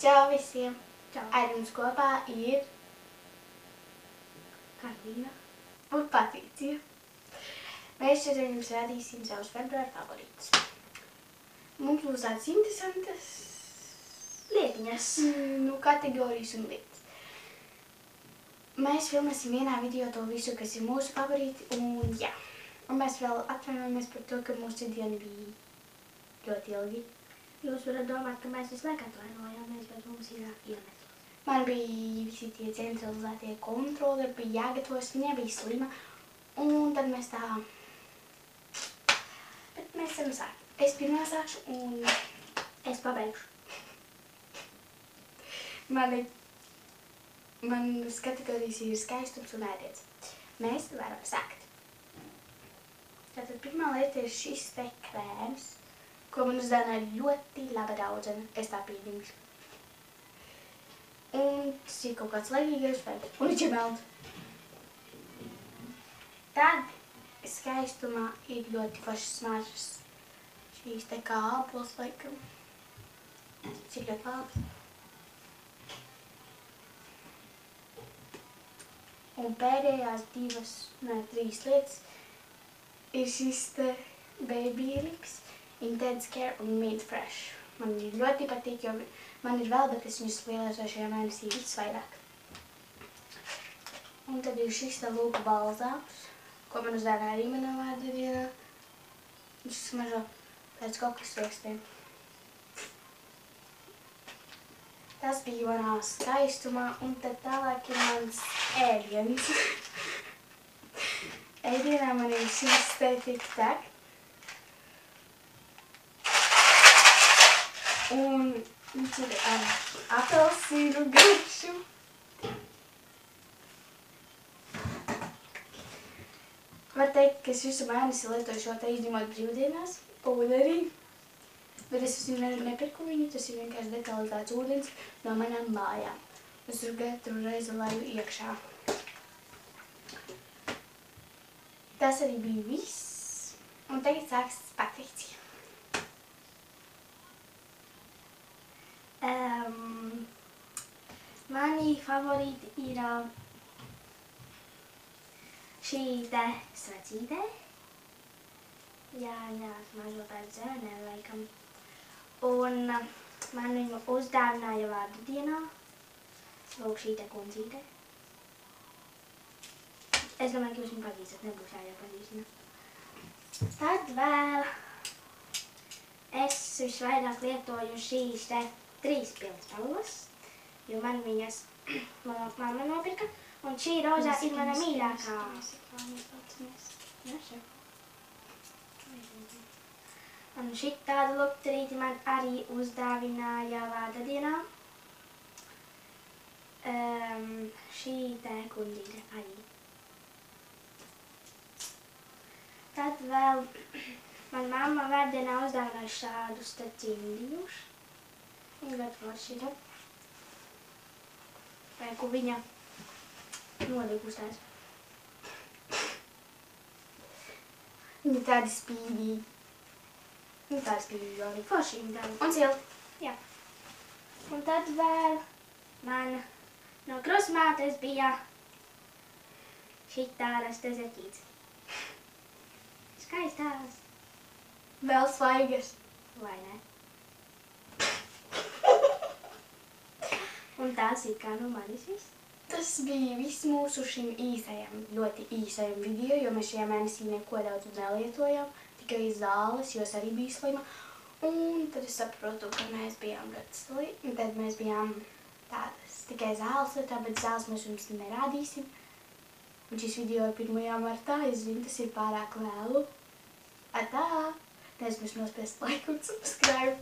Čau visiem! Čau. Ar jums kopā ir Karolīna un Patricija. Mēs šodien jums rādīsim savus februāra favoritus. Mums būs tādas interesantas lietiņas. Kategorijas un lietas. Mēs filmēsim vienā video to visu, kas ir mūsu favorīti, un jā. Un mēs vēl atvainojamies par to, ka mūsu diena bija ļoti ilgi. Jūs varat domāt, ka mēs visu laiku atvainojāmies, bet mums ir iemesls. Man bija visi tie centralizētie kontroleri, bija jāgatavos, viņa bija slima, un tad mēs tā... Bet mēs esam sākt. Es pirmā sākšu, un Es pabeigšu. Manas kategorijas ir skaistums un ēdiens. Mēs varam sākt. Tātad pirmā lieta ir šis te krēms, ko man uzdāvināja ļoti laba draudzene. Es tā pieņemšu. Un tas ir kaut kāds laimīgais veids. Un viņš ir melns. Tad skaistumā ir ļoti foršas smaržas. Šīs te kā ābols laikam. Tas ir ļoti labs. Un pēdējās trīs lietas ir šis te Baby Lips, Intense Care un Mid Fresh. Man ļoti patīk, jo man ir vēl, bet es viņus lietoju šajā mēnesī visvairāk. Un tad ir šis te lūku balzāms, ko man uzdāvināja arī manā vārda dienā. Viņš smaržo pēc kokas riekstiem. Tas bija manā skaistumā, un tad tālāk ir mans ēdiens. Ēdienā man ir šis te Tic Tac. Un viņš ir ar apelsīnu garšu. Var teikt, ka es visu mēnesi lietoju šo te izņemot brīvdienās, un arī. Bet es nepirku viņu, tas ir vienkārši detalizēts ūdens no manām mājām. Es tur katru reizi laju iekšā. Tas arī bija viss. Un tagad sāks Patricija. Mani favorīti ir šī te svecītē. Jā, smaržo pēc zemenēm laikam. Un man viņu uzdāvināja vārdu dienā. Lūk, šī te kundzīte. Es domāju, ka jūs viņu pazīstat, nebūs jāpazīstina. Tad vēl es visvairāk lietoju šīs te 3 pilnspalvas, jo man viņas mamma nopirka. Un šī rozā ir mana mīļākā. Un šitādu lukturīti man arī uzdāvināja vārda dienā. Šī te kundzīte arī. Tad vēl man mamma vārda dienā uzdāvināja šādus te cimdiņus. Viņi ļoti forši ir. Vai ko viņa nolikustās. Viņi tādi spīdīgi. Viņi tādi spīdīgi arī. Forši viņi tādi. Un silti. Jā. Un tad vēl man no krustmātes bija šitādas te zeķītes. Skaistās. Vēl svaigas. Vai ne? Un tās ir kā no manis viss. Tas bija viss mūsu šim ļoti īsajam video, jo mēs šajā mēnesī neko daudz nelietojām, tikai zāles, jo es arī biju slima. Un tad es saprotu, ka mēs bijām ļoti slimi, tad mēs bijām tādas tikai zāles lietām, bet zāles mēs jums nerādīsim. Un šis video ir 1. martā, es zinu, tas ir pārāk vēlu. Atā! Neaizmirst nospiest laiku un subscribe.